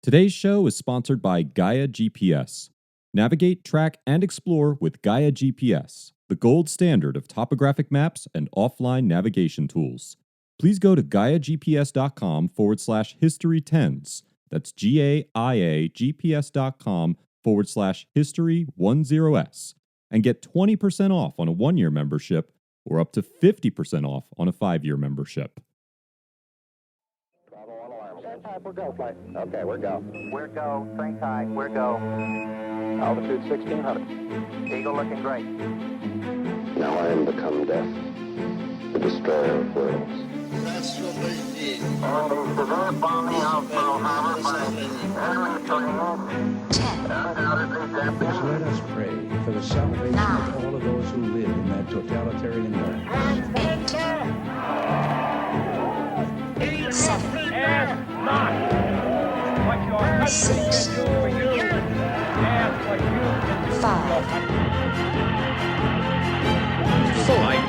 Today's show is sponsored by Gaia GPS. Navigate, track, and explore with Gaia GPS, the gold standard of topographic maps and offline navigation tools. Please go to GaiaGPS.com/history10s. That's GAIAGPS.com/history10s and get 20% off on a 1-year membership or up to 50% off on a 5-year membership. We're go, flight. Okay, we're go. We're go. Train high. We're go. Altitude 1600. Eagle looking great. Now I am become death, the destroyer of worlds. That's what they did. On the severe bombing of Pearl Harbor by enemy planes. Undoubtedly Japanese. Let us pray for the salvation of all of those who live in that totalitarian environment. 7. Ask not what your country can do for you. Ask what you can do 5. for your country. 4. Like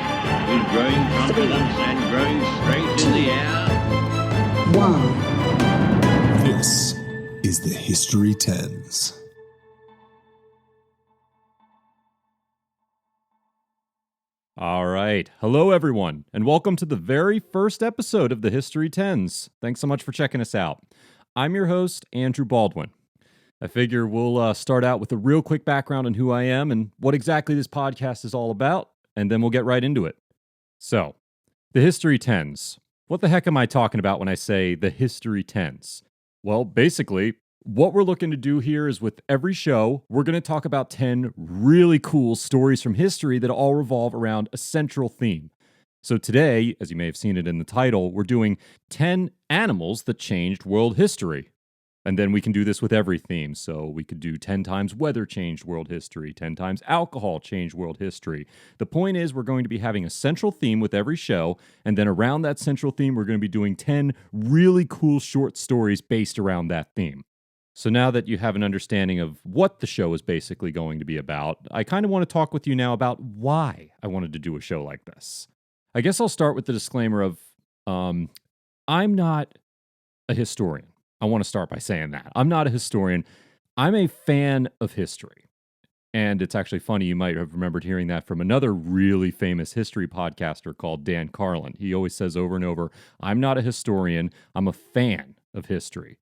with growing confidence and growing strength in the air. 1. This is the History 10s. All right. Hello, everyone, and welcome to the very first episode of the History 10s. Thanks so much for checking us out. I'm your host, Andrew Baldwin. I figure we'll start out with a real quick background on who I am and what exactly this podcast is all about, and then we'll get right into it. So, the History 10s. What the heck am I talking about when I say the History 10s? Well, basically, what we're looking to do here is with every show, we're going to talk about 10 really cool stories from history that all revolve around a central theme. So today, as you may have seen it in the title, we're doing 10 animals that changed world history. And then we can do this with every theme. So we could do 10 times weather changed world history, 10 times alcohol changed world history. The point is we're going to be having a central theme with every show, and then around that central theme, we're going to be doing 10 really cool short stories based around that theme. So now that you have an understanding of what the show is basically going to be about, I kind of want to talk with you now about why I wanted to do a show like this. I guess I'll start with the disclaimer of I'm not a historian. I want to start by saying that. I'm not a historian. I'm a fan of history. And it's actually funny, you might have remembered hearing that from another really famous history podcaster called Dan Carlin. He always says over and over, I'm not a historian, I'm a fan of history.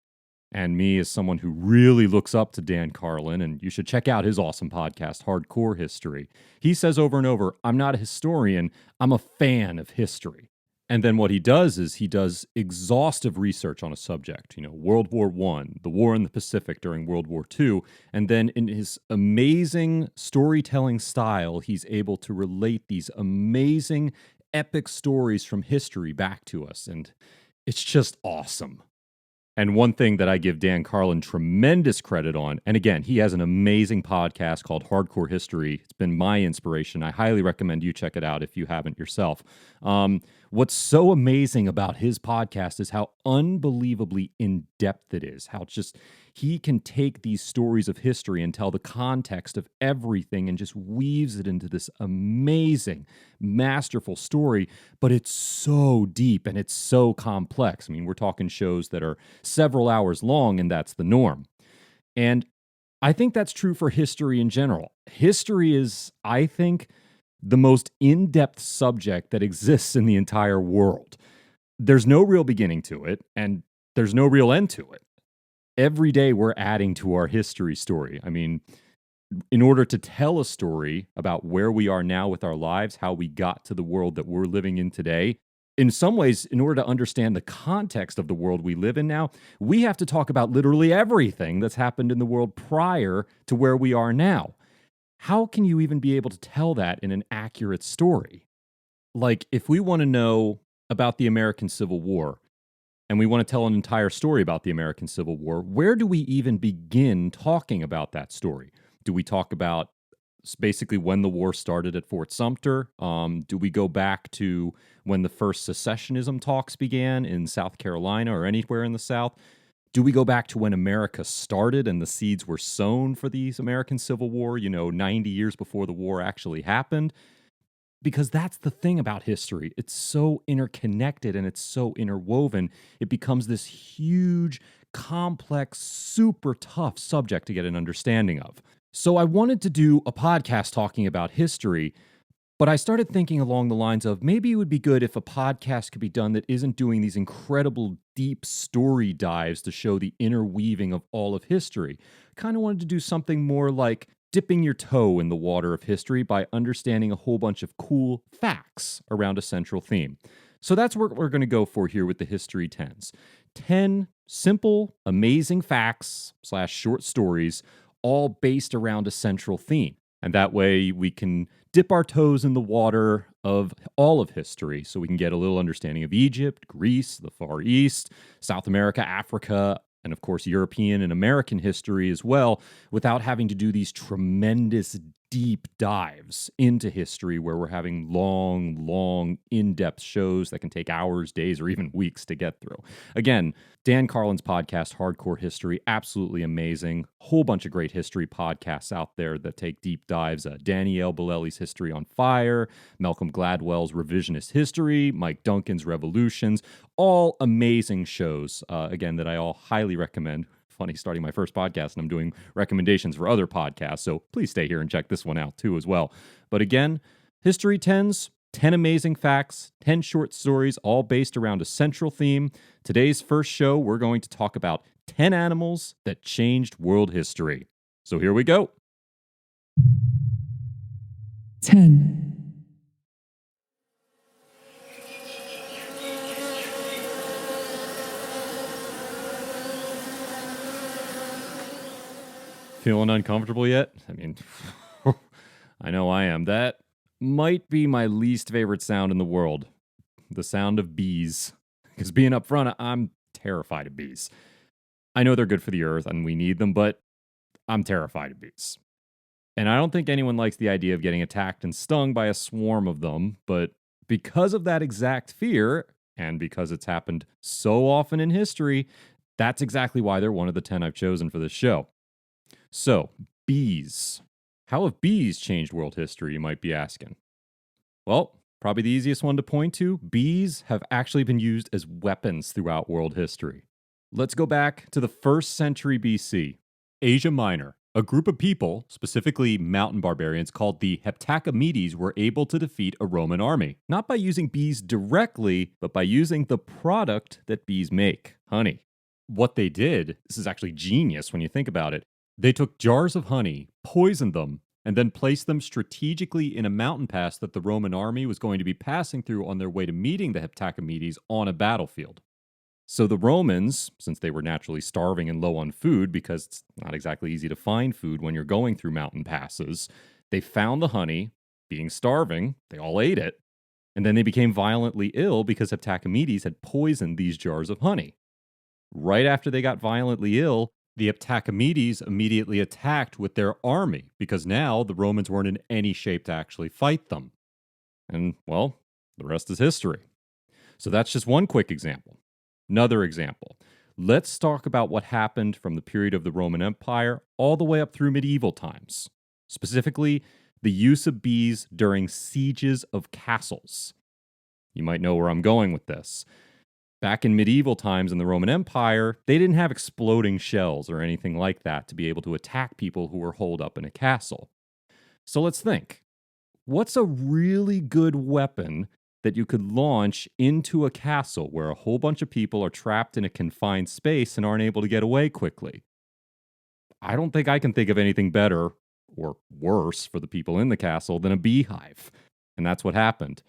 And me, as someone who really looks up to Dan Carlin, and you should check out his awesome podcast, Hardcore History, he says over and over, I'm not a historian, I'm a fan of history. And then what he does is he does exhaustive research on a subject, World War I, the war in the Pacific during World War II, and then in his amazing storytelling style, he's able to relate these amazing, epic stories from history back to us, and it's just awesome. And one thing that I give Dan Carlin tremendous credit on, and again, he has an amazing podcast called Hardcore History. It's been my inspiration. I highly recommend you check it out if you haven't yourself. What's so amazing about his podcast is how unbelievably in-depth it is. How it's just, he can take these stories of history and tell the context of everything and just weaves it into this amazing, masterful story. But it's so deep and it's so complex. I mean, we're talking shows that are several hours long, and that's the norm. And I think that's true for history in general. History is, I think, the most in-depth subject that exists in the entire world. There's no real beginning to it, and there's no real end to it. Every day we're adding to our history story. I mean, in order to tell a story about where we are now with our lives, how we got to the world that we're living in today, in some ways, in order to understand the context of the world we live in now, we have to talk about literally everything that's happened in the world prior to where we are now. How can you even be able to tell that in an accurate story? Like, if we want to know about the American Civil War, and we want to tell an entire story about the American Civil War, where do we even begin talking about that story? Do we talk about basically when the war started at Fort Sumter? Do we go back to when the first secessionism talks began in South Carolina or anywhere in the South? Do we go back to when America started and the seeds were sown for the American Civil War, 90 years before the war actually happened? Because that's the thing about history. It's so interconnected and it's so interwoven. It becomes this huge, complex, super tough subject to get an understanding of. So I wanted to do a podcast talking about history, but I started thinking along the lines of maybe it would be good if a podcast could be done that isn't doing these incredible deep story dives to show the interweaving of all of history. Kind of wanted to do something more like dipping your toe in the water of history by understanding a whole bunch of cool facts around a central theme. So that's what we're going to go for here with the History 10s. 10 simple, amazing facts / short stories, all based around a central theme. And that way we can dip our toes in the water of all of history so we can get a little understanding of Egypt, Greece, the Far East, South America, Africa, and of course European and American history as well, without having to do these tremendous deep dives into history where we're having long, in-depth shows that can take hours, days, or even weeks to get through. Again, Dan Carlin's podcast, Hardcore History, absolutely amazing. Whole bunch of great history podcasts out there that take deep dives. Danielle Bolelli's History on Fire, Malcolm Gladwell's Revisionist History, Mike Duncan's Revolutions, all amazing shows, again, that I all highly recommend. Funny, starting my first podcast and I'm doing recommendations for other podcasts, so please stay here and check this one out too as well. But again, History 10s, 10 amazing facts, 10 short stories, all based around a central theme. Today's first show, we're going to talk about 10 animals that changed world history. So here we go. 10. Feeling uncomfortable yet? I mean, I know I am. That might be my least favorite sound in the world. The sound of bees. Because being up front, I'm terrified of bees. I know they're good for the earth and we need them, but I'm terrified of bees. And I don't think anyone likes the idea of getting attacked and stung by a swarm of them, but because of that exact fear, and because it's happened so often in history, that's exactly why they're one of the 10 I've chosen for this show. So, bees. How have bees changed world history, you might be asking? Well, probably the easiest one to point to, bees have actually been used as weapons throughout world history. Let's go back to the 1st century BC. Asia Minor. A group of people, specifically mountain barbarians called the Heptacomedes, were able to defeat a Roman army, not by using bees directly, but by using the product that bees make, honey. What they did, this is actually genius when you think about it, they took jars of honey, poisoned them, and then placed them strategically in a mountain pass that the Roman army was going to be passing through on their way to meeting the Heptacomedes on a battlefield. So the Romans, since they were naturally starving and low on food, because it's not exactly easy to find food when you're going through mountain passes, they found the honey, being starving, they all ate it, and then they became violently ill because Heptacomedes had poisoned these jars of honey. Right after they got violently ill, the Heptacomedes immediately attacked with their army, because now the Romans weren't in any shape to actually fight them. And, well, the rest is history. So that's just one quick example. Another example. Let's talk about what happened from the period of the Roman Empire all the way up through medieval times. Specifically, the use of bees during sieges of castles. You might know where I'm going with this. Back in medieval times in the Roman Empire, they didn't have exploding shells or anything like that to be able to attack people who were holed up in a castle. So let's think. What's a really good weapon that you could launch into a castle where a whole bunch of people are trapped in a confined space and aren't able to get away quickly? I don't think I can think of anything better or worse for the people in the castle than a beehive. And that's what happened.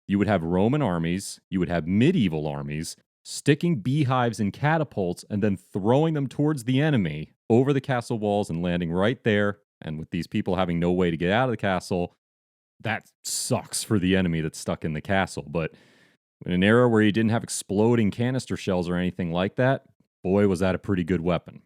You would have Roman armies, you would have medieval armies, sticking beehives in catapults and then throwing them towards the enemy over the castle walls and landing right there. And with these people having no way to get out of the castle, that sucks for the enemy that's stuck in the castle. But in an era where you didn't have exploding canister shells or anything like that, boy, was that a pretty good weapon.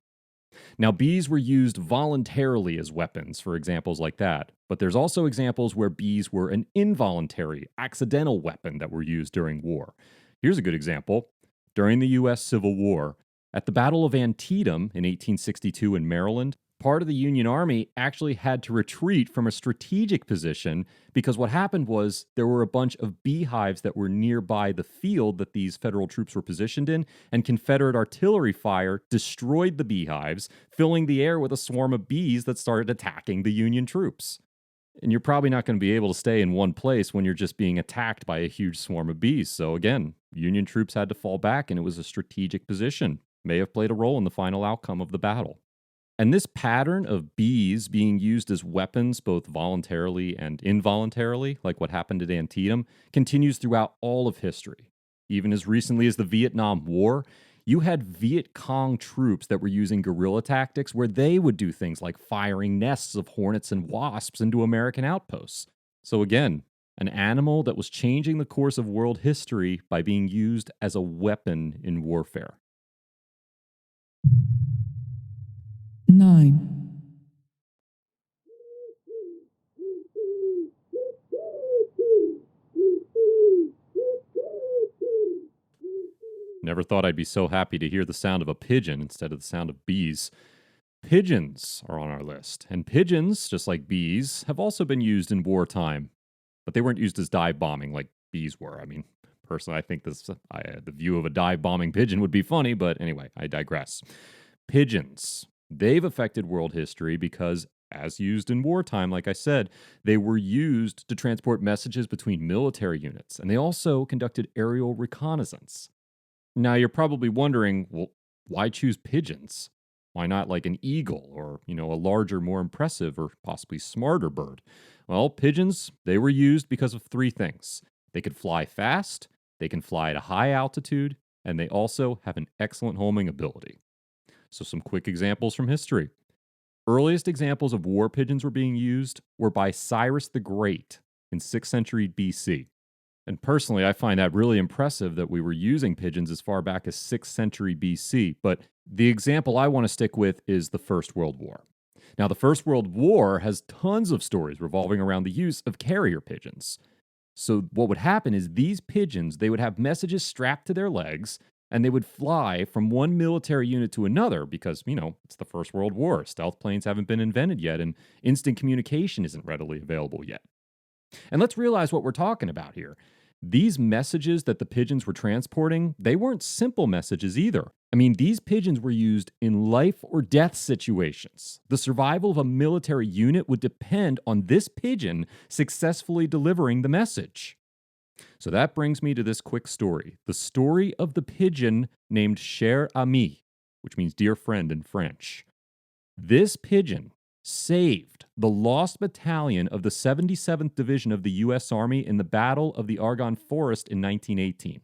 Now, bees were used voluntarily as weapons for examples like that, but there's also examples where bees were an involuntary, accidental weapon that were used during war. Here's a good example. During the U.S. Civil War, at the Battle of Antietam in 1862 in Maryland, part of the Union Army actually had to retreat from a strategic position because what happened was there were a bunch of beehives that were nearby the field that these federal troops were positioned in, and Confederate artillery fire destroyed the beehives, filling the air with a swarm of bees that started attacking the Union troops. And you're probably not going to be able to stay in one place when you're just being attacked by a huge swarm of bees. So again, Union troops had to fall back, and it was a strategic position. May have played a role in the final outcome of the battle. And this pattern of bees being used as weapons, both voluntarily and involuntarily, like what happened at Antietam, continues throughout all of history. Even as recently as the Vietnam War, you had Viet Cong troops that were using guerrilla tactics where they would do things like firing nests of hornets and wasps into American outposts. So again, an animal that was changing the course of world history by being used as a weapon in warfare. 9. Never thought I'd be so happy to hear the sound of a pigeon instead of the sound of bees. Pigeons are on our list, and pigeons, just like bees, have also been used in wartime. But they weren't used as dive bombing like bees were. I mean, personally, I think the view of a dive bombing pigeon would be funny, but anyway, I digress. Pigeons. They've affected world history because, as used in wartime, like I said, they were used to transport messages between military units, and they also conducted aerial reconnaissance. Now, you're probably wondering, well, why choose pigeons? Why not like an eagle or, a larger, more impressive or possibly smarter bird? Well, pigeons, they were used because of three things. They could fly fast, they can fly at a high altitude, and they also have an excellent homing ability. So some quick examples from history. Earliest examples of war pigeons were being used were by Cyrus the Great in 6th century BC. And personally, I find that really impressive that we were using pigeons as far back as 6th century BC. But the example I want to stick with is the First World War. Now, the First World War has tons of stories revolving around the use of carrier pigeons. So what would happen is these pigeons, they would have messages strapped to their legs, and they would fly from one military unit to another because, it's the First World War. Stealth planes haven't been invented yet, and instant communication isn't readily available yet. And let's realize what we're talking about here. These messages that the pigeons were transporting, they weren't simple messages either. I mean, these pigeons were used in life or death situations. The survival of a military unit would depend on this pigeon successfully delivering the message. So that brings me to this quick story. The story of the pigeon named Cher Ami, which means dear friend in French. This pigeon saved the lost battalion of the 77th Division of the U.S. Army in the Battle of the Argonne Forest in 1918.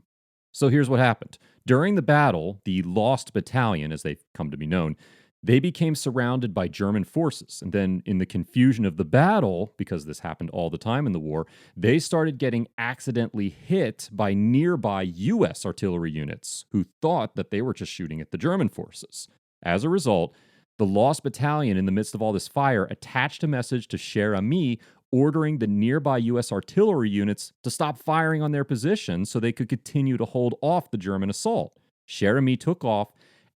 So here's what happened. During the battle, the lost battalion, as they've come to be known, they became surrounded by German forces. And then in the confusion of the battle, because this happened all the time in the war, they started getting accidentally hit by nearby U.S. artillery units who thought that they were just shooting at the German forces. As a result, the lost battalion, in the midst of all this fire, attached a message to Cher Ami ordering the nearby U.S. artillery units to stop firing on their position so they could continue to hold off the German assault. Cher Ami took off,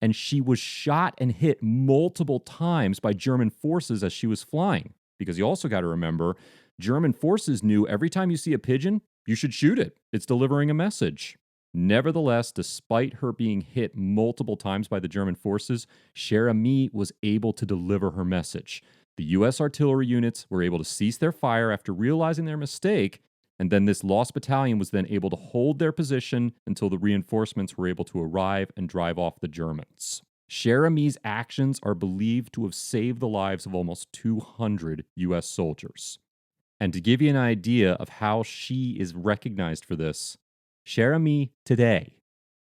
and she was shot and hit multiple times by German forces as she was flying. Because you also got to remember, German forces knew every time you see a pigeon, you should shoot it. It's delivering a message. Nevertheless, despite her being hit multiple times by the German forces, Cher Ami was able to deliver her message. The U.S. artillery units were able to cease their fire after realizing their mistake, and then this lost battalion was then able to hold their position until the reinforcements were able to arrive and drive off the Germans. Cher Ami's actions are believed to have saved the lives of almost 200 U.S. soldiers. And to give you an idea of how she is recognized for this, Cher Ami today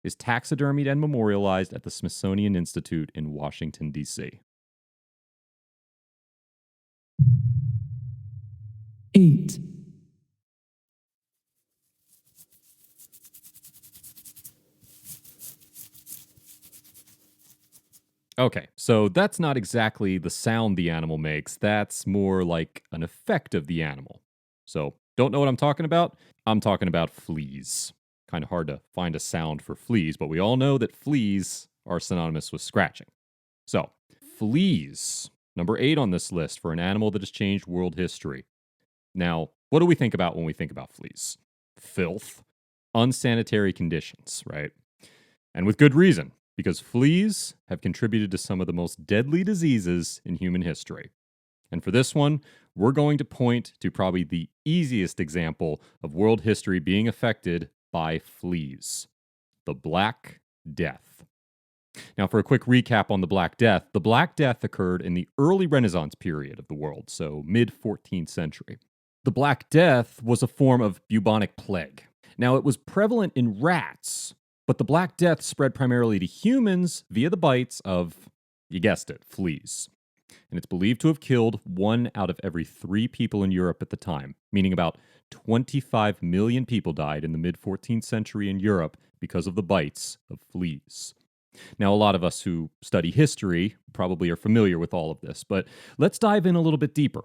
is taxidermied and memorialized at the Smithsonian Institute in Washington, D.C. 8. Okay, so that's not exactly the sound the animal makes. That's more like an effect of the animal. So, don't know what I'm talking about? I'm talking about fleas. Kind of hard to find a sound for fleas, but we all know that fleas are synonymous with scratching. So, fleas Number 8 on this list for an animal that has changed world history. Now, what do we think about when we think about fleas? Filth, unsanitary conditions, right? And with good reason, because fleas have contributed to some of the most deadly diseases in human history. And for this one, we're going to point to probably the easiest example of world history being affected by fleas: the Black Death. Now, for a quick recap on the Black Death occurred in the early Renaissance period of the world, so mid-14th century. The Black Death was a form of bubonic plague. Now, it was prevalent in rats, but the Black Death spread primarily to humans via the bites of, you guessed it, fleas. And it's believed to have killed 1 out of every 3 people in Europe at the time, meaning about 25 million people died in the mid-14th century in Europe because of the bites of fleas. Now, a lot of us who study history probably are familiar with all of this, but let's dive in a little bit deeper.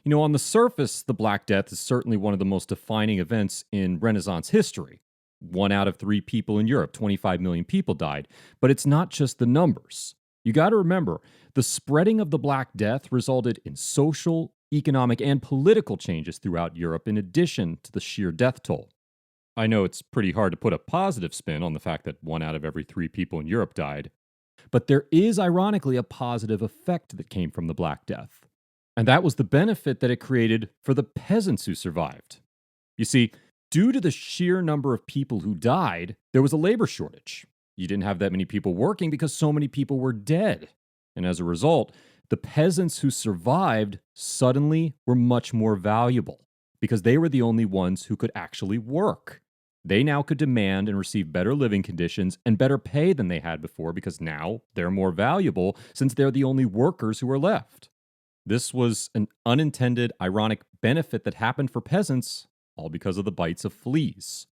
You know, on the surface, the Black Death is certainly one of the most defining events in Renaissance history. 1 out of 3 people in Europe, 25 million people died. But it's not just the numbers. You got to remember, the spreading of the Black Death resulted in social, economic, and political changes throughout Europe in addition to the sheer death toll. I know it's pretty hard to put a positive spin on the fact that 1 out of every 3 people in Europe died, but there is ironically a positive effect that came from the Black Death. And that was the benefit that it created for the peasants who survived. You see, due to the sheer number of people who died, there was a labor shortage. You didn't have that many people working because so many people were dead. And as a result, the peasants who survived suddenly were much more valuable because they were the only ones who could actually work. They now could demand and receive better living conditions and better pay than they had before because now they're more valuable since they're the only workers who are left. This was an unintended, ironic benefit that happened for peasants, all because of the bites of fleas.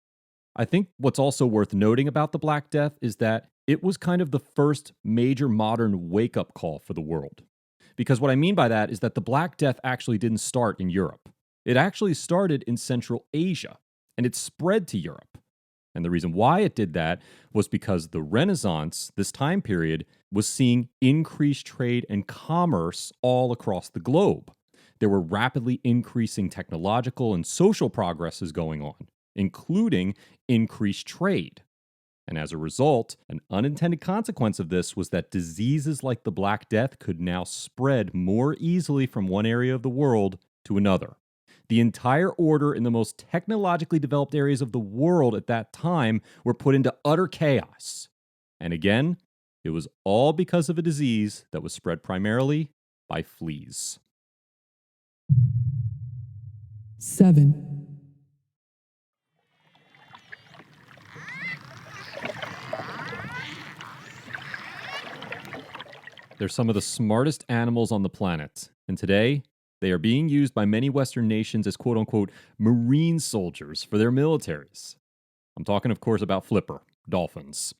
I think what's also worth noting about the Black Death is that it was kind of the first major modern wake-up call for the world. Because what I mean by that is that the Black Death actually didn't start in Europe. It actually started in Central Asia, and it spread to Europe. And the reason why it did that was because the Renaissance, this time period, was seeing increased trade and commerce all across the globe. There were rapidly increasing technological and social progresses going on, including increased trade. And as a result, an unintended consequence of this was that diseases like the Black Death could now spread more easily from one area of the world to another. The entire order in the most technologically developed areas of the world at that time were put into utter chaos. And again, it was all because of a disease that was spread primarily by fleas. 7. They're some of the smartest animals on the planet, and today they are being used by many Western nations as quote-unquote marine soldiers for their militaries. I'm talking, of course, about flipper, dolphins.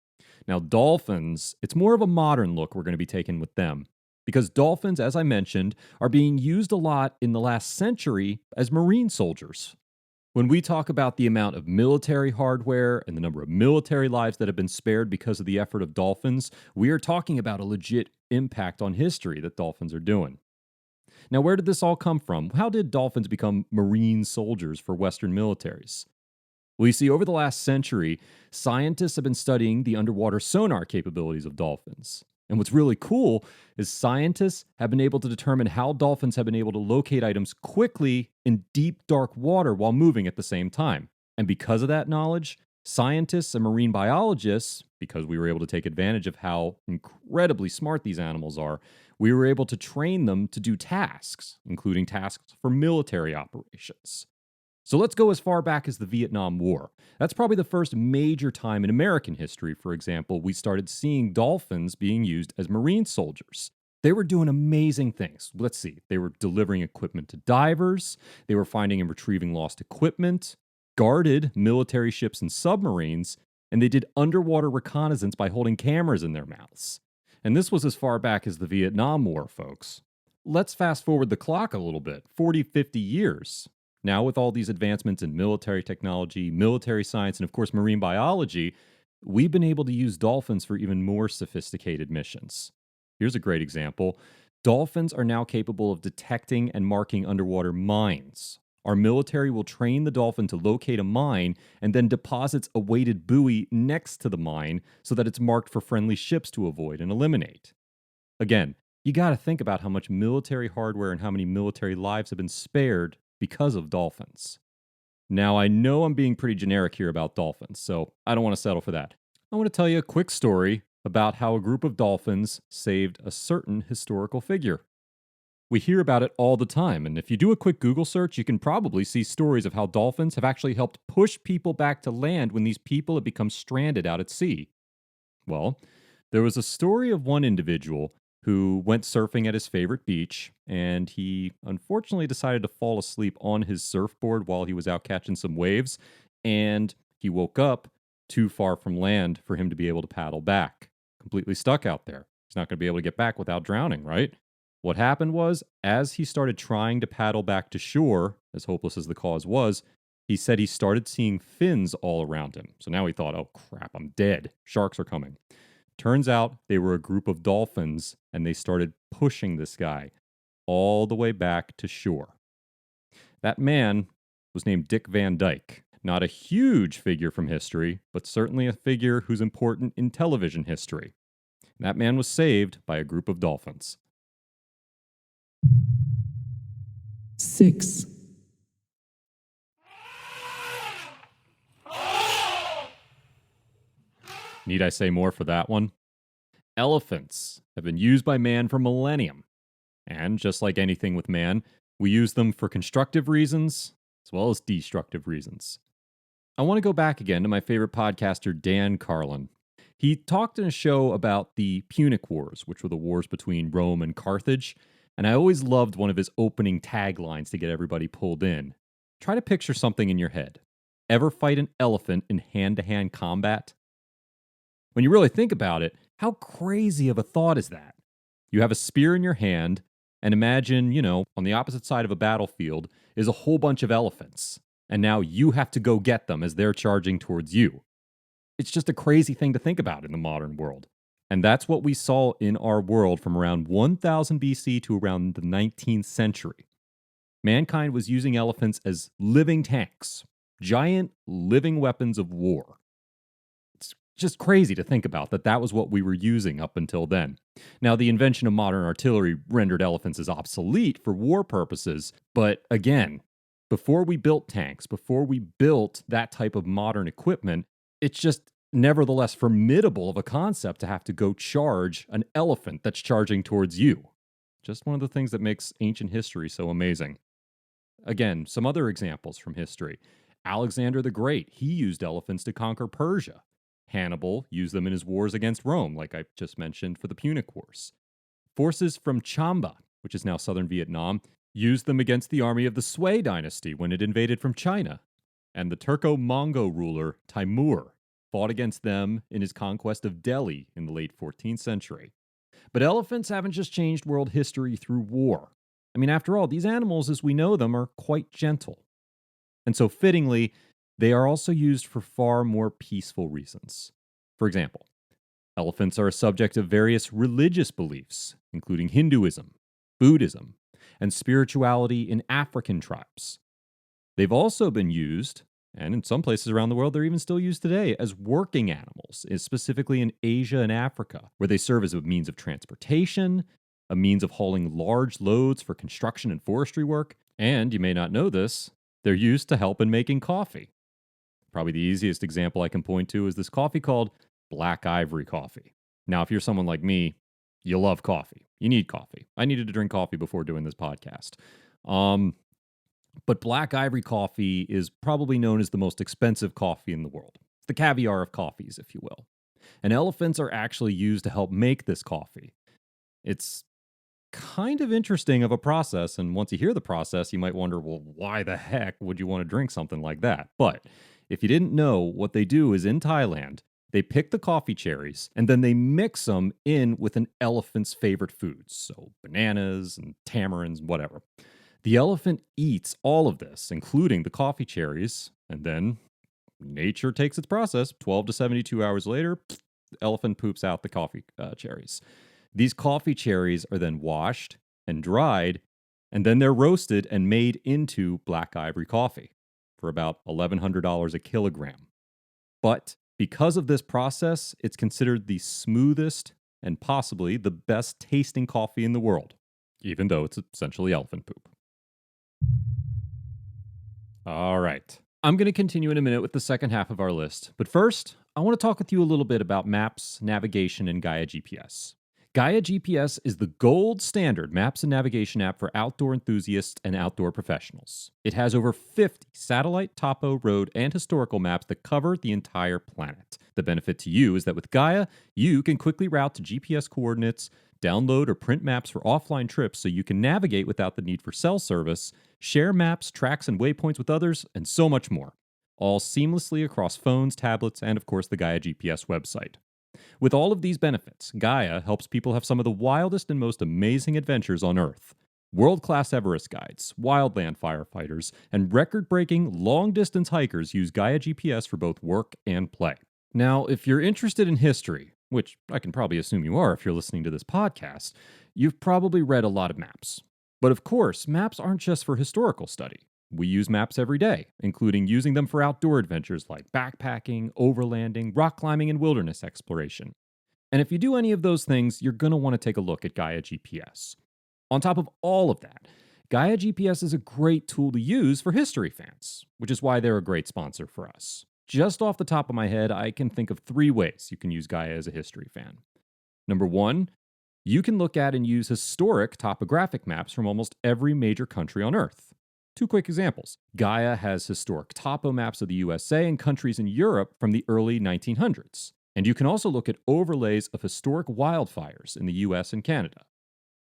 Now, dolphins, it's more of a modern look we're going to be taking with them, because dolphins, as I mentioned, are being used a lot in the last century as marine soldiers. When we talk about the amount of military hardware and the number of military lives that have been spared because of the effort of dolphins, we are talking about a legit impact on history that dolphins are doing. Now, where did this all come from? How did dolphins become marine soldiers for Western militaries? Well, you see, over the last century, scientists have been studying the underwater sonar capabilities of dolphins. And what's really cool is scientists have been able to determine how dolphins have been able to locate items quickly in deep, dark water while moving at the same time. And because of that knowledge, scientists and marine biologists, because we were able to take advantage of how incredibly smart these animals are, we were able to train them to do tasks, including tasks for military operations. So let's go as far back as the Vietnam War. That's probably the first major time in American history, for example, we started seeing dolphins being used as marine soldiers. They were doing amazing things. Let's see. They were delivering equipment to divers. They were finding and retrieving lost equipment, guarded military ships and submarines, and they did underwater reconnaissance by holding cameras in their mouths. And this was as far back as the Vietnam War, folks. Let's fast forward the clock a little bit, 40, 50 years. Now, with all these advancements in military technology, military science, and of course, marine biology, we've been able to use dolphins for even more sophisticated missions. Here's a great example. Dolphins are now capable of detecting and marking underwater mines. Our military will train the dolphin to locate a mine and then deposits a weighted buoy next to the mine so that it's marked for friendly ships to avoid and eliminate. Again, you got to think about how much military hardware and how many military lives have been spared because of dolphins. Now, I know I'm being pretty generic here about dolphins, so I don't want to settle for that. I want to tell you a quick story about how a group of dolphins saved a certain historical figure. We hear about it all the time, and if you do a quick Google search, you can probably see stories of how dolphins have actually helped push people back to land when these people have become stranded out at sea. Well, there was a story of one individual who went surfing at his favorite beach, and he unfortunately decided to fall asleep on his surfboard while he was out catching some waves, and he woke up too far from land for him to be able to paddle back, completely stuck out there. He's not going to be able to get back without drowning, right? What happened was, as he started trying to paddle back to shore, as hopeless as the cause was, he said he started seeing fins all around him. So now he thought, oh crap, I'm dead. Sharks are coming. Turns out they were a group of dolphins, and they started pushing this guy all the way back to shore. That man was named Dick Van Dyke. Not a huge figure from history, but certainly a figure who's important in television history. That man was saved by a group of dolphins. 6, Need I say more for that one? Elephants have been used by man for millennium. And just like anything with man, we use them for constructive reasons as well as destructive reasons. I want to go back again to my favorite podcaster, Dan Carlin. He talked in a show about the Punic Wars, which were the wars between Rome and Carthage. And I always loved one of his opening taglines to get everybody pulled in. Try to picture something in your head. Ever fight an elephant in hand-to-hand combat? When you really think about it, how crazy of a thought is that? You have a spear in your hand, and imagine, on the opposite side of a battlefield is a whole bunch of elephants. And now you have to go get them as they're charging towards you. It's just a crazy thing to think about in the modern world. And that's what we saw in our world from around 1000 BC to around the 19th century. Mankind was using elephants as living tanks, giant living weapons of war. It's just crazy to think about that was what we were using up until then. Now, the invention of modern artillery rendered elephants as obsolete for war purposes, but again, before we built tanks, before we built that type of modern equipment, it's just nevertheless formidable of a concept to have to go charge an elephant that's charging towards you. Just one of the things that makes ancient history so amazing. Again, some other examples from history. Alexander the Great, he used elephants to conquer Persia. Hannibal used them in his wars against Rome, like I just mentioned for the Punic Wars. Forces from Chamba, which is now southern Vietnam, used them against the army of the Sui dynasty when it invaded from China. And the Turco-Mongol ruler Timur fought against them in his conquest of Delhi in the late 14th century. But elephants haven't just changed world history through war. I mean, after all, these animals as we know them are quite gentle. And so fittingly, they are also used for far more peaceful reasons. For example, elephants are a subject of various religious beliefs, including Hinduism, Buddhism, and spirituality in African tribes. They've also been used, and in some places around the world they're even still used today, as working animals, specifically in Asia and Africa, where they serve as a means of transportation, a means of hauling large loads for construction and forestry work, and, you may not know this, they're used to help in making coffee. Probably the easiest example I can point to is this coffee called Black Ivory coffee. Now, if you're someone like me, you love coffee. You need coffee. I needed to drink coffee before doing this podcast. But Black Ivory coffee is probably known as the most expensive coffee in the world. The caviar of coffees, if you will. And elephants are actually used to help make this coffee. It's kind of interesting of a process, and once you hear the process, you might wonder, well, why the heck would you want to drink something like that? But if you didn't know, what they do is in Thailand, they pick the coffee cherries, and then they mix them in with an elephant's favorite foods, so bananas and tamarinds, whatever. The elephant eats all of this, including the coffee cherries, and then nature takes its process. 12 to 72 hours later, the elephant poops out the coffee cherries. These coffee cherries are then washed and dried, and then they're roasted and made into black ivory coffee for about $1,100 a kilogram. But because of this process, it's considered the smoothest and possibly the best tasting coffee in the world, even though it's essentially elephant poop. All right. I'm going to continue in a minute with the second half of our list, but first, I want to talk with you a little bit about maps, navigation, and Gaia GPS. Gaia GPS is the gold standard maps and navigation app for outdoor enthusiasts and outdoor professionals. It has over 50 satellite, topo, road, and historical maps that cover the entire planet. The benefit to you is that with Gaia, you can quickly route to GPS coordinates, download or print maps for offline trips so you can navigate without the need for cell service, share maps, tracks, and waypoints with others, and so much more. All seamlessly across phones, tablets, and of course the Gaia GPS website. With all of these benefits, Gaia helps people have some of the wildest and most amazing adventures on Earth. World-class Everest guides, wildland firefighters, and record-breaking long-distance hikers use Gaia GPS for both work and play. Now, if you're interested in history, which I can probably assume you are if you're listening to this podcast, you've probably read a lot of maps. But of course, maps aren't just for historical study. We use maps every day, including using them for outdoor adventures like backpacking, overlanding, rock climbing, and wilderness exploration. And if you do any of those things, you're going to want to take a look at Gaia GPS. On top of all of that, Gaia GPS is a great tool to use for history fans, which is why they're a great sponsor for us. Just off the top of my head, I can think of 3 ways you can use Gaia as a history fan. Number 1, you can look at and use historic topographic maps from almost every major country on Earth. 2 quick examples. Gaia has historic topo maps of the USA and countries in Europe from the early 1900s. And you can also look at overlays of historic wildfires in the US and Canada.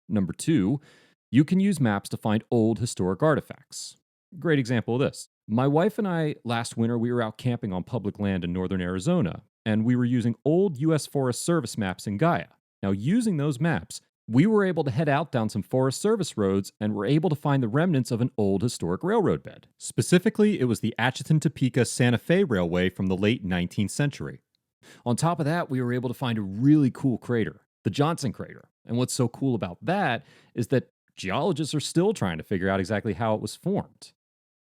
Number 2, you can use maps to find old historic artifacts. Great example of this. My wife and I, last winter, we were out camping on public land in northern Arizona, and we were using old US Forest Service maps in Gaia. Now, using those maps, we were able to head out down some Forest Service roads and were able to find the remnants of an old historic railroad bed. Specifically, it was the Atchison-Topeka-Santa Fe Railway from the late 19th century. On top of that, we were able to find a really cool crater, the Johnson Crater. And what's so cool about that is that geologists are still trying to figure out exactly how it was formed.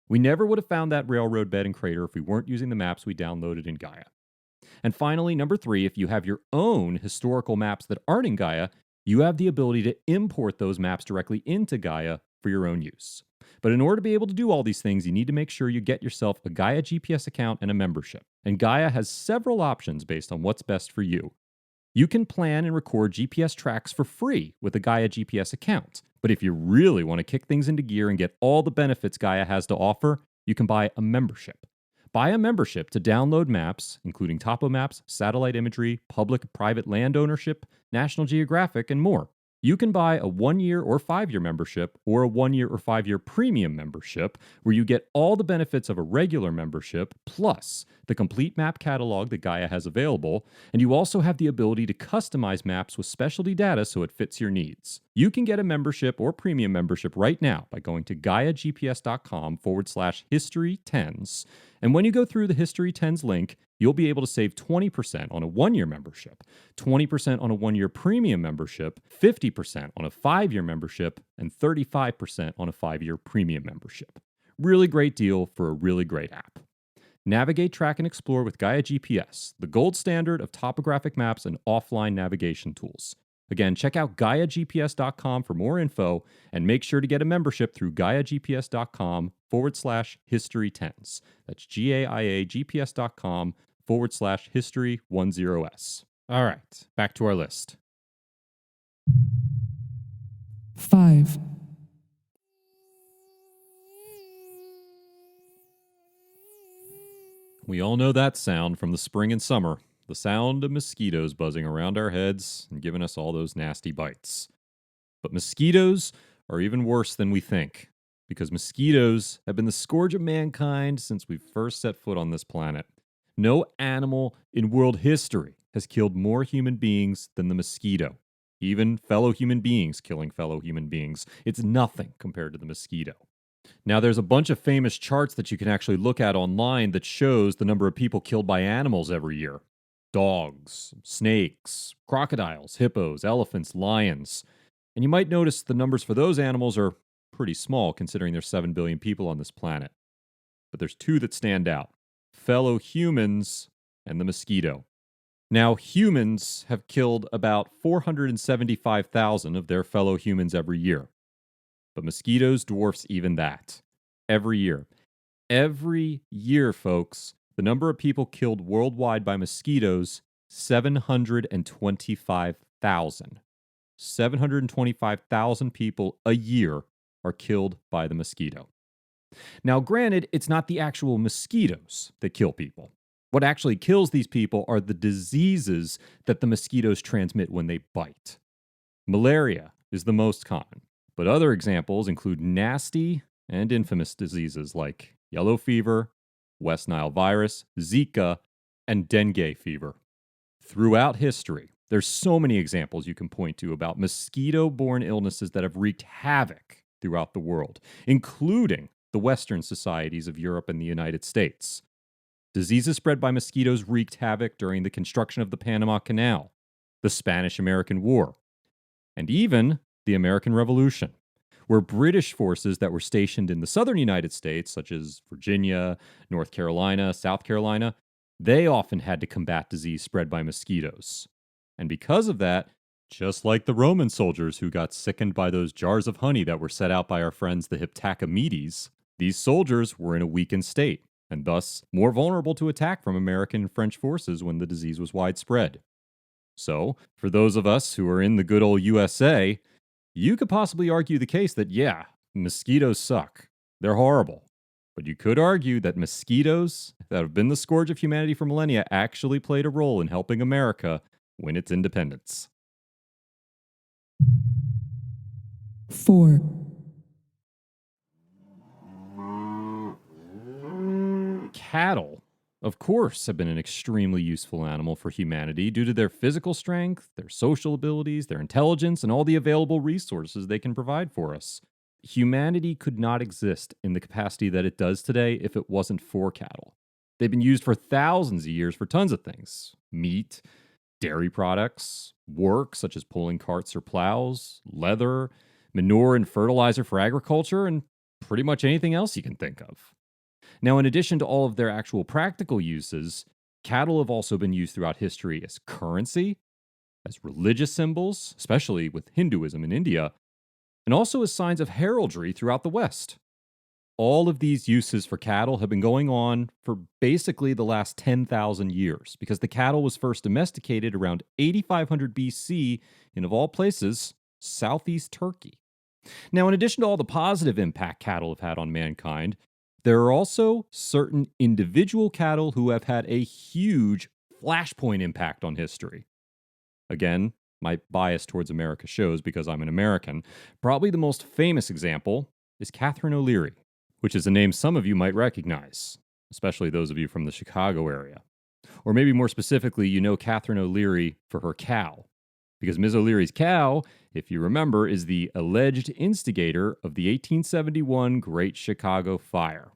We never would have found that railroad bed and crater if we weren't using the maps we downloaded in Gaia. And finally, number 3, if you have your own historical maps that aren't in Gaia, you have the ability to import those maps directly into Gaia for your own use. But in order to be able to do all these things, you need to make sure you get yourself a Gaia GPS account and a membership. And Gaia has several options based on what's best for you. You can plan and record GPS tracks for free with a Gaia GPS account. But if you really want to kick things into gear and get all the benefits Gaia has to offer, you can buy a membership. Buy a membership to download maps, including topo maps, satellite imagery, public-private land ownership, National Geographic, and more. You can buy a 1-year or 5-year membership or a 1-year or 5-year premium membership where you get all the benefits of a regular membership plus the complete map catalog that Gaia has available, and you also have the ability to customize maps with specialty data so it fits your needs. You can get a membership or premium membership right now by going to GaiaGPS.com/history10s, and when you go through the History 10s link, you'll be able to save 20% on a 1-year membership, 20% on a 1-year premium membership, 50% on a 5-year membership, and 35% on a 5-year premium membership. Really great deal for a really great app. Navigate, track, and explore with Gaia GPS, the gold standard of topographic maps and offline navigation tools. Again, check out GaiaGPS.com for more info, and make sure to get a membership through GaiaGPS.com/history10s. That's GaiaGPS.com/history10s. All right, back to our list. 5. We all know that sound from the spring and summer. The sound of mosquitoes buzzing around our heads and giving us all those nasty bites. But mosquitoes are even worse than we think, because mosquitoes have been the scourge of mankind since we first set foot on this planet. No animal in world history has killed more human beings than the mosquito. Even fellow human beings killing fellow human beings. It's nothing compared to the mosquito. Now, there's a bunch of famous charts that you can actually look at online that shows the number of people killed by animals every year. dogs, snakes, crocodiles, hippos, elephants, lions. And you might notice the numbers for those animals are pretty small considering there's 7 billion people on this planet. But there's two that stand out: fellow humans and the mosquito. Now, humans have killed about 475,000 of their fellow humans every year. But mosquitoes dwarfs even that. Every year. Every year, folks, the number of people killed worldwide by mosquitoes, 725,000. 725,000 people a year are killed by the mosquito. Now, granted, it's not the actual mosquitoes that kill people. What actually kills these people are the diseases that the mosquitoes transmit when they bite. Malaria is the most common, but other examples include nasty and infamous diseases like yellow fever, West Nile virus, Zika, and dengue fever. Throughout history, there's so many examples you can point to about mosquito-borne illnesses that have wreaked havoc throughout the world, including the Western societies of Europe and the United States. Diseases spread by mosquitoes wreaked havoc during the construction of the Panama Canal, the Spanish-American War, and even the American Revolution, where British forces that were stationed in the southern United States, such as Virginia, North Carolina, South Carolina, they often had to combat disease spread by mosquitoes. And because of that, just like the Roman soldiers who got sickened by those jars of honey that were set out by our friends the Hippocamedes, these soldiers were in a weakened state, and thus more vulnerable to attack from American and French forces when the disease was widespread. So, for those of us who are in the good old USA, you could possibly argue the case that, yeah, mosquitoes suck. They're horrible. But you could argue that mosquitoes that have been the scourge of humanity for millennia actually played a role in helping America win its independence. 4. Cattle, of course, have been an extremely useful animal for humanity due to their physical strength, their social abilities, their intelligence, and all the available resources they can provide for us. Humanity could not exist in the capacity that it does today if it wasn't for cattle. They've been used for thousands of years for tons of things: meat, dairy products, work such as pulling carts or plows, leather, manure and fertilizer for agriculture, and pretty much anything else you can think of. Now, in addition to all of their actual practical uses, cattle have also been used throughout history as currency, as religious symbols, especially with Hinduism in India, and also as signs of heraldry throughout the West. All of these uses for cattle have been going on for basically the last 10,000 years, because the cattle was first domesticated around 8500 BC in, of all places, southeast Turkey. Now, in addition to all the positive impact cattle have had on mankind, there are also certain individual cattle who have had a huge flashpoint impact on history. Again, my bias towards America shows because I'm an American. Probably the most famous example is Catherine O'Leary, which is a name some of you might recognize, especially those of you from the Chicago area. Or maybe more specifically, you know Catherine O'Leary for her cow, because Ms. O'Leary's cow, if you remember, is the alleged instigator of the 1871 Great Chicago Fire.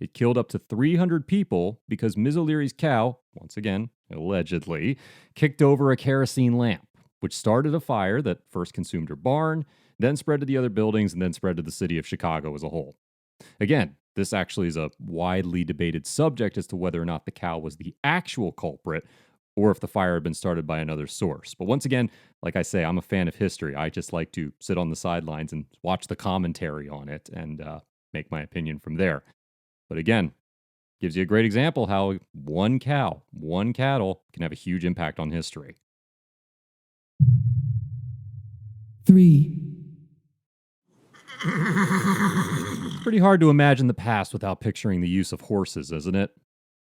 It killed up to 300 people because Ms. O'Leary's cow, once again, allegedly, kicked over a kerosene lamp, which started a fire that first consumed her barn, then spread to the other buildings, and then spread to the city of Chicago as a whole. Again, this actually is a widely debated subject as to whether or not the cow was the actual culprit or if the fire had been started by another source. But once again, like I say, I'm a fan of history. I just like to sit on the sidelines and watch the commentary on it and make my opinion from there. But again, gives you a great example how one cow, one cattle can have a huge impact on history. 3. It's pretty hard to imagine the past without picturing the use of horses, isn't it?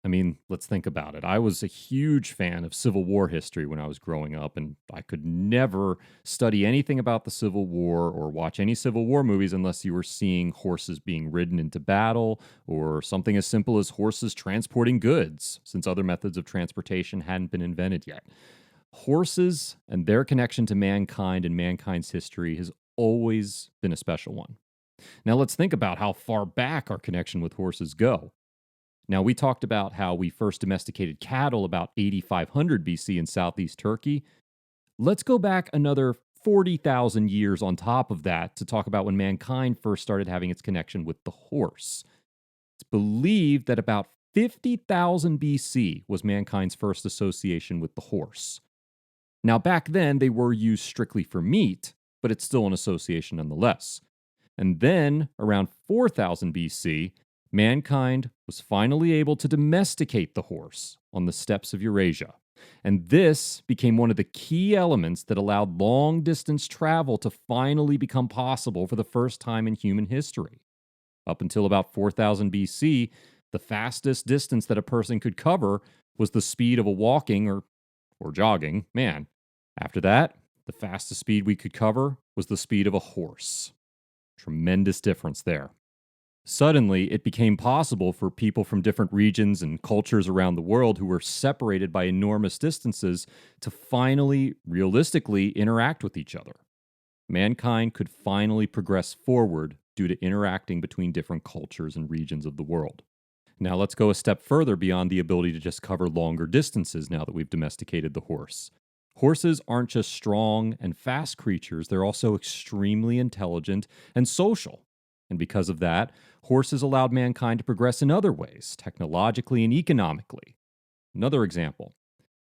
I mean, let's think about it. I was a huge fan of Civil War history when I was growing up, and I could never study anything about the Civil War or watch any Civil War movies unless you were seeing horses being ridden into battle or something as simple as horses transporting goods, since other methods of transportation hadn't been invented yet. Horses and their connection to mankind and mankind's history has always been a special one. Now let's think about how far back our connection with horses go. Now, we talked about how we first domesticated cattle about 8500 BC in southeast Turkey. Let's go back another 40,000 years on top of that to talk about when mankind first started having its connection with the horse. It's believed that about 50,000 BC was mankind's first association with the horse. Now, back then, they were used strictly for meat, but it's still an association nonetheless. And then, around 4000 BC, mankind was finally able to domesticate the horse on the steppes of Eurasia. And this became one of the key elements that allowed long-distance travel to finally become possible for the first time in human history. Up until about 4000 BC, the fastest distance that a person could cover was the speed of a walking or jogging man. After that, the fastest speed we could cover was the speed of a horse. Tremendous difference there. Suddenly, it became possible for people from different regions and cultures around the world who were separated by enormous distances to finally, realistically, interact with each other. Mankind could finally progress forward due to interacting between different cultures and regions of the world. Now let's go a step further beyond the ability to just cover longer distances now that we've domesticated the horse. Horses aren't just strong and fast creatures, they're also extremely intelligent and social. And because of that, horses allowed mankind to progress in other ways, technologically and economically. Another example,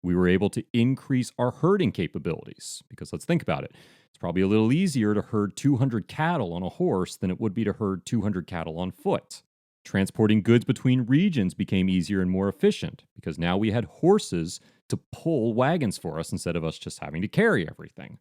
we were able to increase our herding capabilities. Because let's think about it. It's probably a little easier to herd 200 cattle on a horse than it would be to herd 200 cattle on foot. Transporting goods between regions became easier and more efficient because now we had horses to pull wagons for us instead of us just having to carry everything.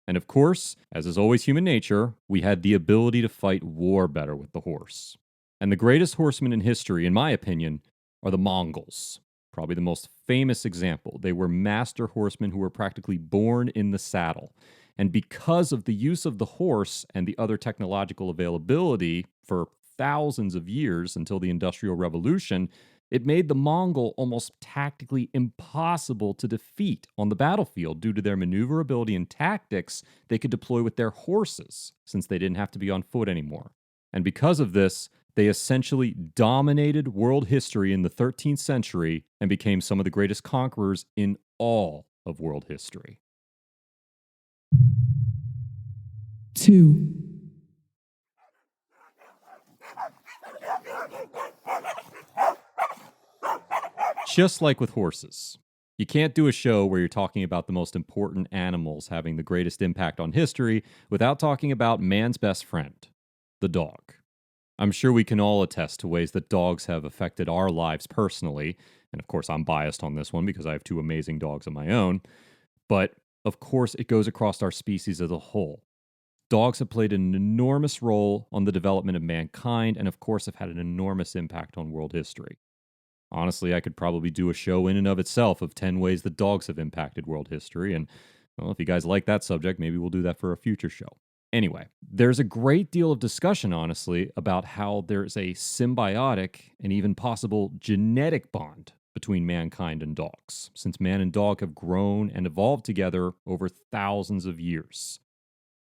And of course, as is always human nature, we had the ability to fight war better with the horse. And the greatest horsemen in history, in my opinion, are the Mongols. Probably the most famous example. They were master horsemen who were practically born in the saddle. And because of the use of the horse and the other technological availability for thousands of years until the Industrial Revolution, it made the Mongol almost tactically impossible to defeat on the battlefield due to their maneuverability and tactics they could deploy with their horses, since they didn't have to be on foot anymore. And because of this, they essentially dominated world history in the 13th century and became some of the greatest conquerors in all of world history. 2, Just like with horses, you can't do a show where you're talking about the most important animals having the greatest impact on history without talking about man's best friend, the dog. I'm sure we can all attest to ways that dogs have affected our lives personally, and of course I'm biased on this one because I have two amazing dogs of my own, but of course it goes across our species as a whole. Dogs have played an enormous role on the development of mankind and of course have had an enormous impact on world history. Honestly, I could probably do a show in and of itself of 10 ways that dogs have impacted world history. And, well, if you guys like that subject, maybe we'll do that for a future show. Anyway, there's a great deal of discussion, honestly, about how there's a symbiotic and even possible genetic bond between mankind and dogs, since man and dog have grown and evolved together over thousands of years.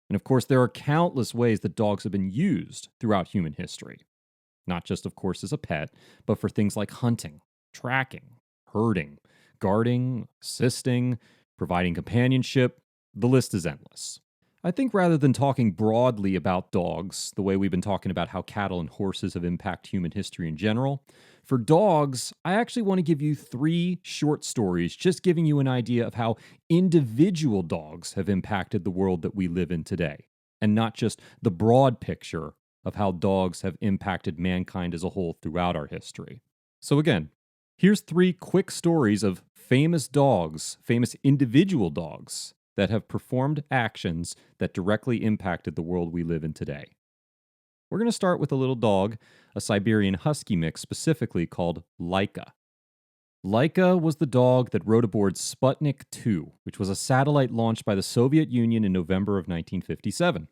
And of course, there are countless ways that dogs have been used throughout human history. Not just, of course, as a pet, but for things like hunting, tracking, herding, guarding, assisting, providing companionship. The list is endless. I think rather than talking broadly about dogs, the way we've been talking about how cattle and horses have impacted human history in general, for dogs, I actually want to give you 3 short stories, just giving you an idea of how individual dogs have impacted the world that we live in today, and not just the broad picture of how dogs have impacted mankind as a whole throughout our history. So again, here's 3 quick stories of famous dogs, famous individual dogs, that have performed actions that directly impacted the world we live in today. We're going to start with a little dog, a Siberian Husky mix specifically called Laika. Laika was the dog that rode aboard Sputnik 2, which was a satellite launched by the Soviet Union in November of 1957.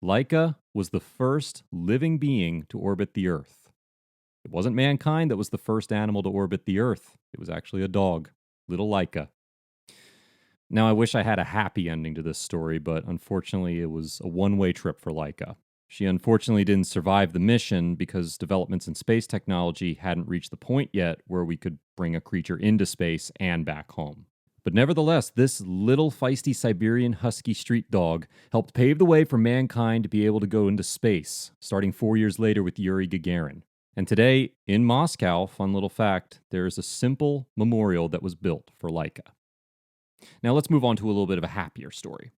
Laika was the first living being to orbit the Earth. It wasn't mankind that was the first animal to orbit the Earth. It was actually a dog, little Laika. Now, I wish I had a happy ending to this story, but unfortunately it was a one-way trip for Laika. She unfortunately didn't survive the mission because developments in space technology hadn't reached the point yet where we could bring a creature into space and back home. But nevertheless, this little feisty Siberian husky street dog helped pave the way for mankind to be able to go into space, starting 4 years later with Yuri Gagarin. And today, in Moscow, fun little fact, there is a simple memorial that was built for Laika. Now let's move on to a little bit of a happier story.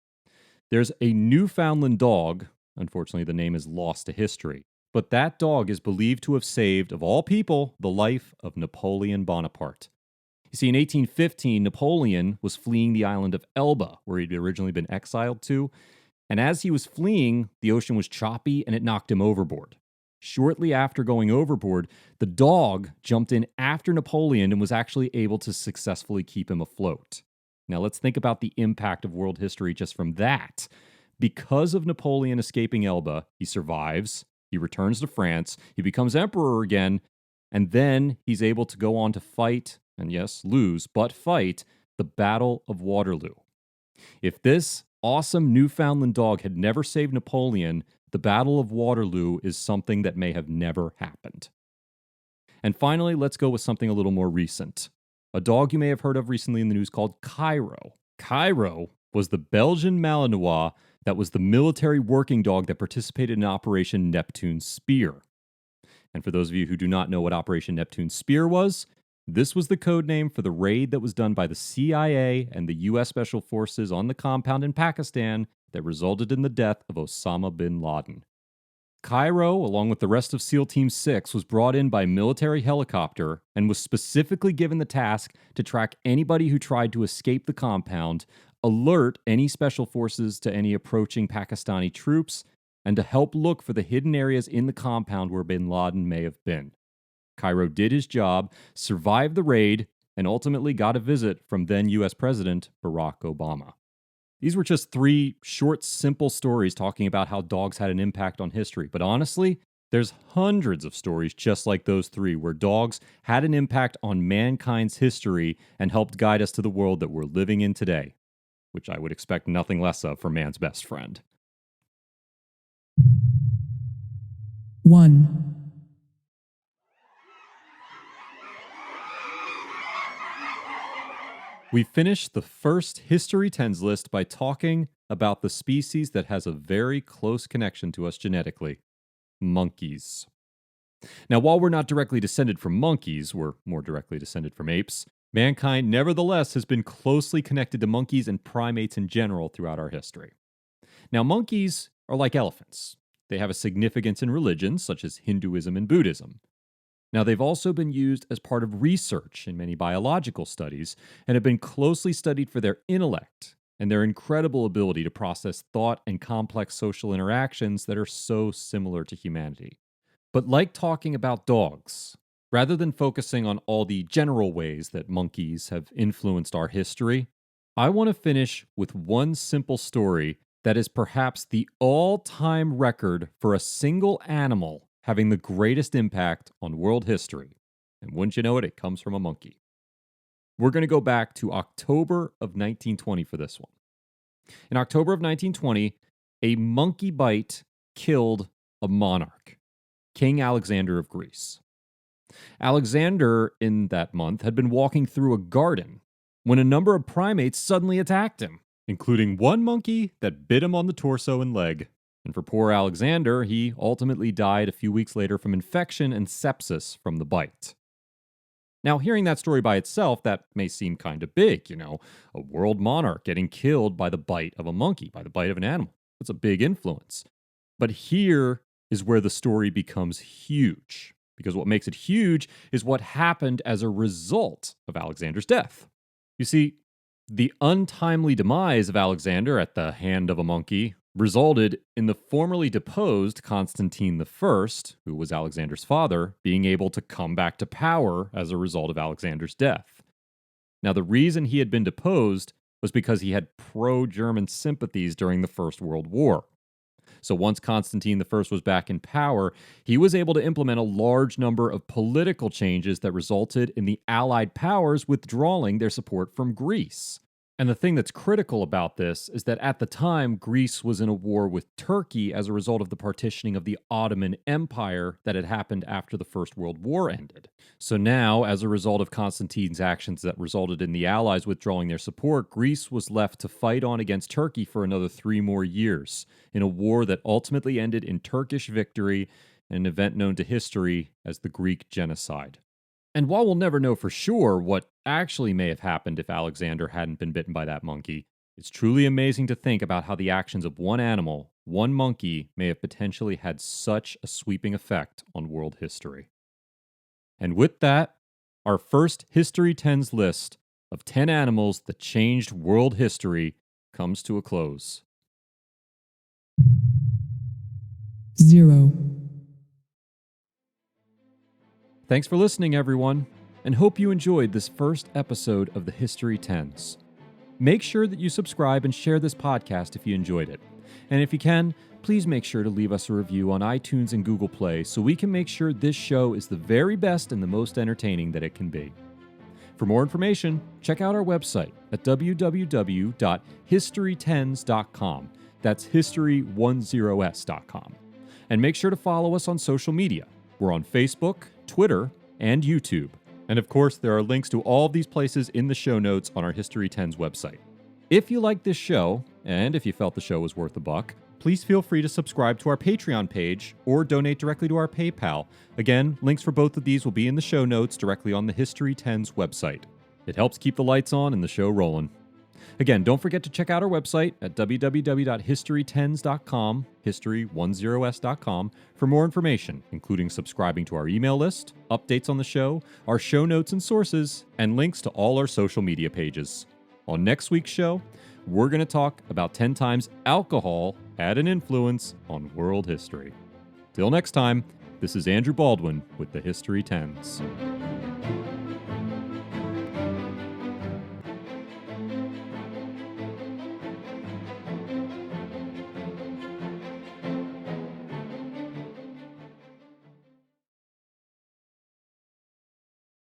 There's a Newfoundland dog. Unfortunately, the name is lost to history. But that dog is believed to have saved, of all people, the life of Napoleon Bonaparte. You see, in 1815, Napoleon was fleeing the island of Elba, where he'd originally been exiled to. And as he was fleeing, the ocean was choppy and it knocked him overboard. Shortly after going overboard, the dog jumped in after Napoleon and was actually able to successfully keep him afloat. Now let's think about the impact of world history just from that. Because of Napoleon escaping Elba, he survives, he returns to France, he becomes emperor again, and then he's able to go on to fight, and yes, lose, but fight, the Battle of Waterloo. If this awesome Newfoundland dog had never saved Napoleon, the Battle of Waterloo is something that may have never happened. And finally, let's go with something a little more recent. A dog you may have heard of recently in the news called Cairo. Cairo was the Belgian Malinois that was the military working dog that participated in Operation Neptune Spear. And for those of you who do not know what Operation Neptune Spear was, this was the code name for the raid that was done by the CIA and the U.S. Special Forces on the compound in Pakistan that resulted in the death of Osama bin Laden. Cairo, along with the rest of SEAL Team 6, was brought in by military helicopter and was specifically given the task to track anybody who tried to escape the compound, alert any special forces to any approaching Pakistani troops, and to help look for the hidden areas in the compound where bin Laden may have been. Cairo did his job, survived the raid, and ultimately got a visit from then U.S. President Barack Obama. These were just 3 short, simple stories talking about how dogs had an impact on history. But honestly, there's hundreds of stories just like those 3 where dogs had an impact on mankind's history and helped guide us to the world that we're living in today, which I would expect nothing less of from man's best friend. 1. We finished the first History 10s list by talking about the species that has a very close connection to us genetically, monkeys. Now, while we're not directly descended from monkeys, we're more directly descended from apes, mankind nevertheless has been closely connected to monkeys and primates in general throughout our history. Now, monkeys are like elephants. They have a significance in religions such as Hinduism and Buddhism. Now, they've also been used as part of research in many biological studies and have been closely studied for their intellect and their incredible ability to process thought and complex social interactions that are so similar to humanity. But like talking about dogs, rather than focusing on all the general ways that monkeys have influenced our history, I want to finish with one simple story that is perhaps the all-time record for a single animal having the greatest impact on world history. And wouldn't you know it, it comes from a monkey. We're going to go back to October of 1920 for this one. In October of 1920, a monkey bite killed a monarch, King Alexander of Greece. Alexander, in that month, had been walking through a garden when a number of primates suddenly attacked him, including one monkey that bit him on the torso and leg. And for poor Alexander, he ultimately died a few weeks later from infection and sepsis from the bite. Now, hearing that story by itself, that may seem kind of big, a world monarch getting killed by the bite of a monkey, by the bite of an animal. That's a big influence. But here is where the story becomes huge, because what makes it huge is what happened as a result of Alexander's death. You see, the untimely demise of Alexander at the hand of a monkey resulted in the formerly deposed Constantine I, who was Alexander's father, being able to come back to power as a result of Alexander's death. Now, the reason he had been deposed was because he had pro-German sympathies during the First World War. So once Constantine I was back in power, he was able to implement a large number of political changes that resulted in the Allied powers withdrawing their support from Greece. And the thing that's critical about this is that at the time, Greece was in a war with Turkey as a result of the partitioning of the Ottoman Empire that had happened after the First World War ended. So now, as a result of Constantine's actions that resulted in the Allies withdrawing their support, Greece was left to fight on against Turkey for another 3 more years in a war that ultimately ended in Turkish victory, an event known to history as the Greek Genocide. And while we'll never know for sure what actually may have happened if Alexander hadn't been bitten by that monkey, it's truly amazing to think about how the actions of one animal, one monkey, may have potentially had such a sweeping effect on world history. And with that, our first History 10s list of 10 animals that changed world history comes to a close. 0. Thanks for listening, everyone, and hope you enjoyed this first episode of the History 10s. Make sure that you subscribe and share this podcast if you enjoyed it. And if you can, please make sure to leave us a review on iTunes and Google Play so we can make sure this show is the very best and the most entertaining that it can be. For more information, check out our website at www.history10s.com. That's history10s.com. And make sure to follow us on social media. We're on Facebook, Twitter, and YouTube. And of course, there are links to all of these places in the show notes on our History 10s website. If you like this show, and if you felt the show was worth a buck, please feel free to subscribe to our Patreon page or donate directly to our PayPal. Again, links for both of these will be in the show notes directly on the History 10s website. It helps keep the lights on and the show rolling. Again, don't forget to check out our website at www.history10s.com, history10s.com, for more information, including subscribing to our email list, updates on the show, our show notes and sources, and links to all our social media pages. On next week's show, we're going to talk about 10 times alcohol had an influence on world history. Till next time, this is Andrew Baldwin with the History 10s.